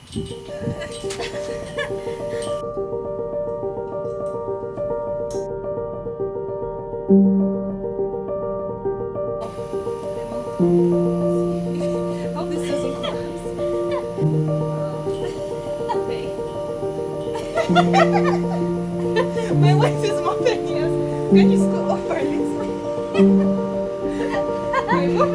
Hope this doesn't collapse. My legs is more than yours. Can you scoot over a little? Wait, what?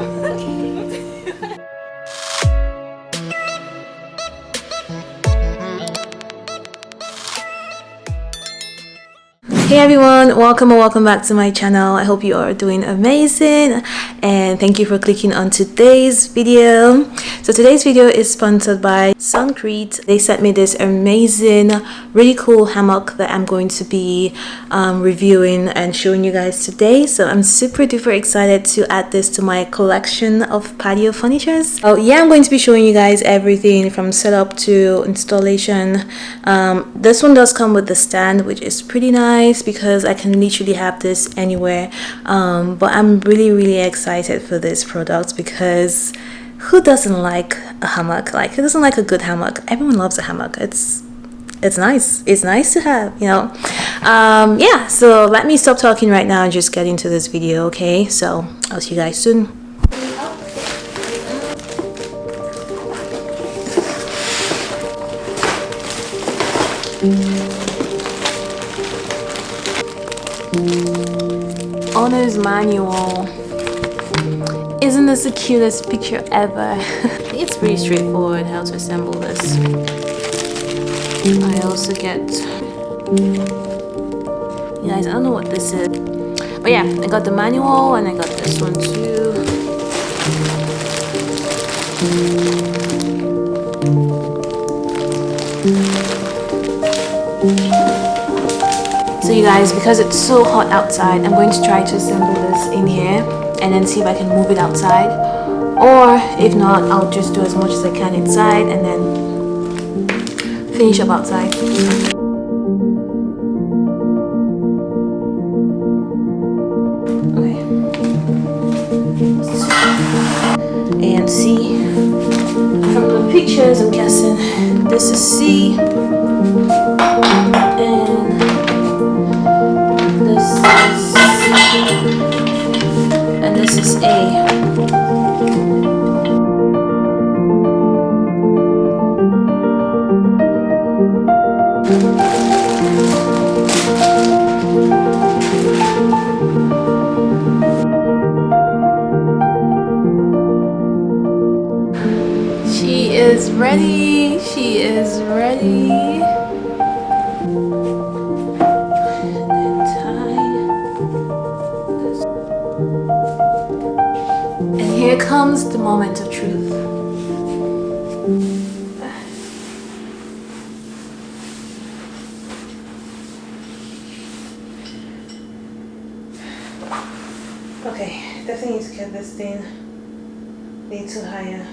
Hey everyone, welcome or welcome back to my channel. I hope you are doing amazing and thank you for clicking on today's video. So today's video is sponsored by Suncrete. They sent me this amazing, really cool hammock that I'm going to be reviewing and showing you guys today. So I'm super duper excited to add this to my collection of patio furniture. So yeah, I'm going to be showing you guys everything from setup to installation. This one does come with the stand, which is pretty nice because I can literally have this anywhere. But I'm really excited for this product because who doesn't like a hammock? Like, who doesn't like a good hammock? Everyone loves a hammock. It's nice. It's nice to have, you know. Yeah, so let me stop talking right now and just get into this video, okay? So I'll see you guys soon. Owner's manual. Isn't this the cutest picture ever? It's pretty straightforward how to assemble this. I also get, you guys, I don't know what this is, but yeah, I got the manual and I got this one too. So you guys, because it's so hot outside, I'm going to try to assemble this in here and then see if I can move it outside, or if not, I'll just do as much as I can inside and then finish up outside. Okay. A and C. From the pictures, I'm guessing this is C. And this is C. And this is A. She is ready. She is ready. And here comes the moment of truth. Okay, definitely need to get this thing a little higher.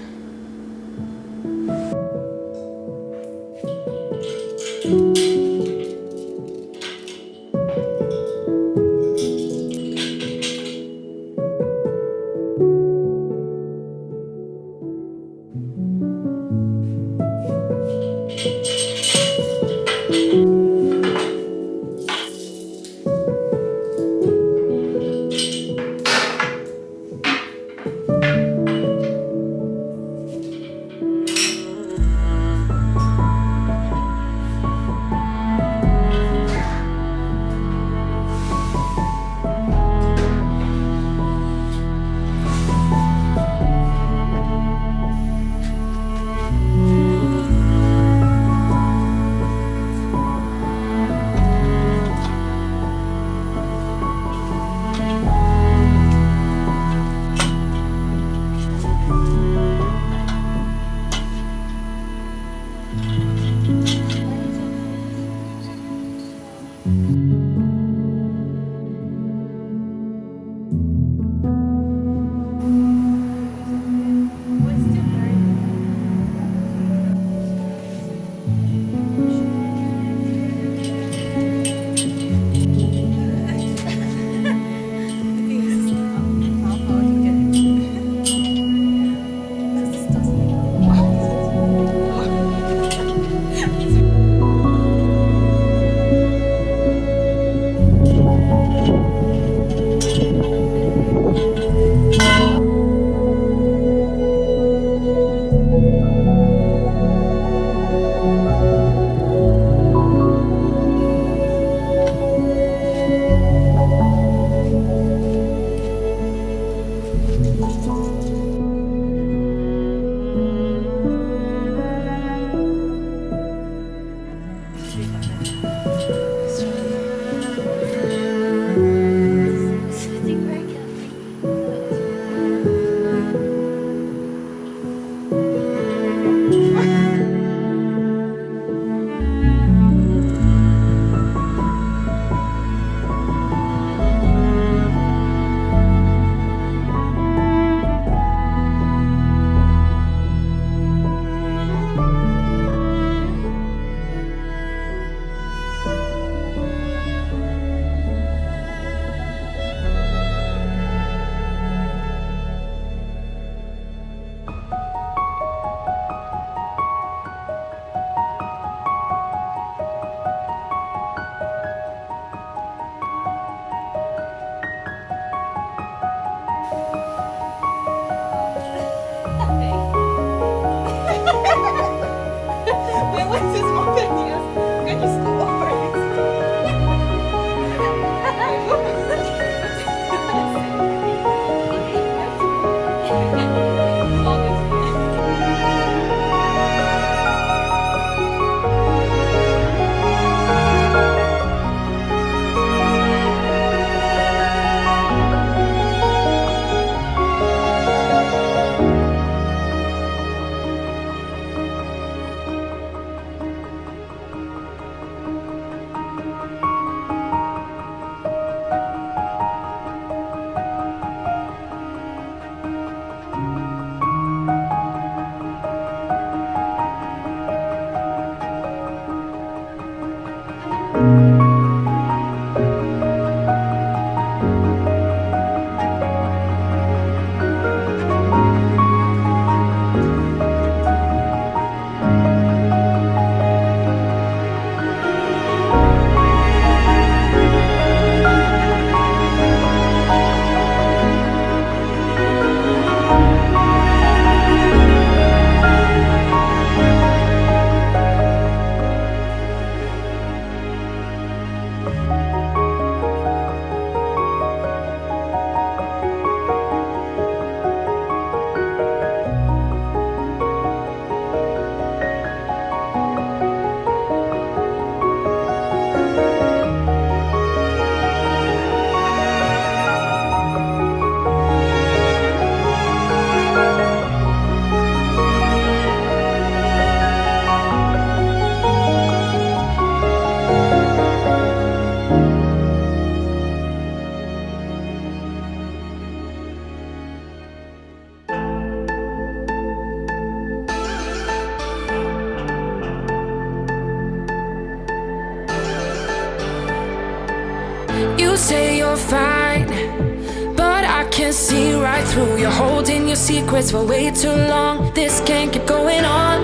see right through. You're holding your secrets for way too long. This can't keep going on.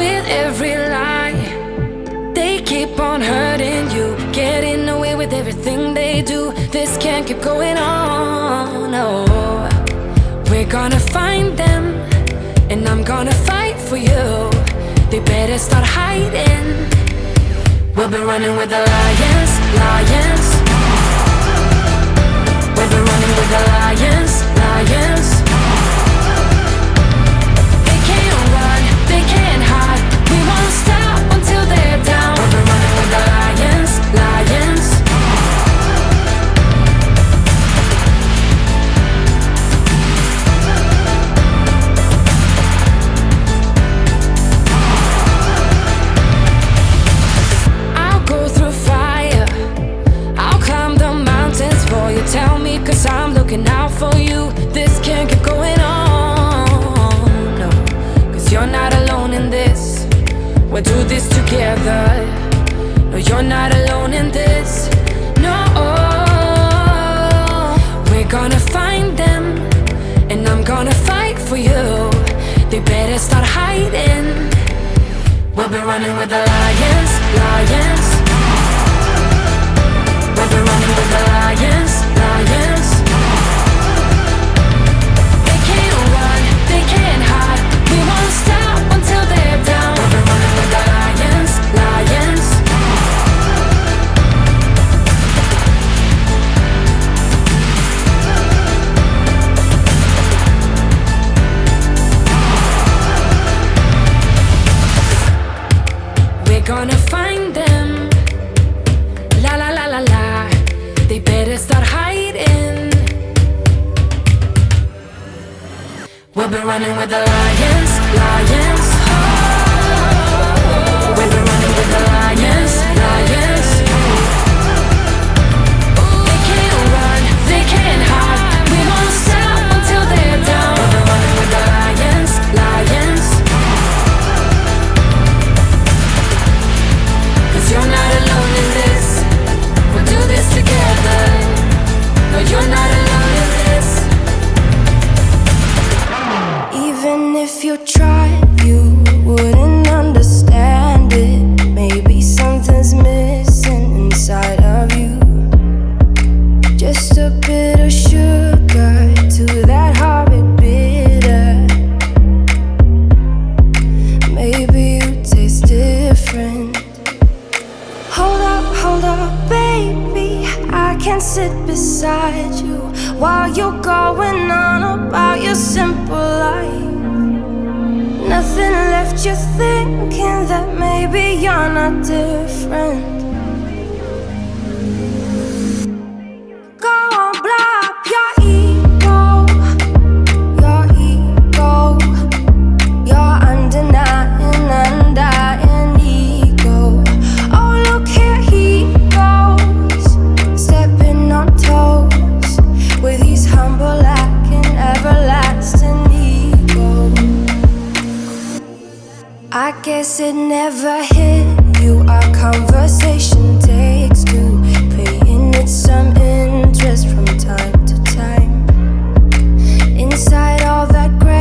With every lie, they keep on hurting you, getting away with everything they do. This can't keep going on. No, we're gonna find them, and I'm gonna fight for you. They better start hiding. We'll be running with the lions, lions. We'll be running with the lions, lions. They can't run, they can't hide. We won't stop until they're down. We'll be running with the lions, lions. I'll go through fire, I'll climb the mountains for you. Tell me, 'cause I'm looking out for you. This can't keep going on, no, 'cause you're not alone in this. We'll do this together. No, you're not alone in this. No, we're gonna find them, and I'm gonna fight for you. They better start hiding. We'll be running with the lions, lions. We'll be running with the lions, lions. They can't run, they can't hide. We won't stop until they're down. We'll be running with the lions, lions. We're gonna find them. La la la la la. They better start hiding. We'll be running with the lions, lions. We'll be running with the lions, lions. They can't run, they can't hide. We won't stop until they're down. We'll be running with the lions, lions. 'Cause you're not alone in this. We'll do this together. No, you're not alone in this. Even if you tried, you wouldn't understand it. Maybe something's missing inside of you. Just a bit of sugar to that horrid bitter. Maybe you taste different. Hold up, baby. I can't sit beside you while you're going on about your simple life. Nothing left you thinking that maybe you're not different. Go on, blow up your ego, your ego, your undenying, undying ego. Oh, look here he goes, stepping on toes with his humble lacking everlasting ego. I guess it never hit you, our conversation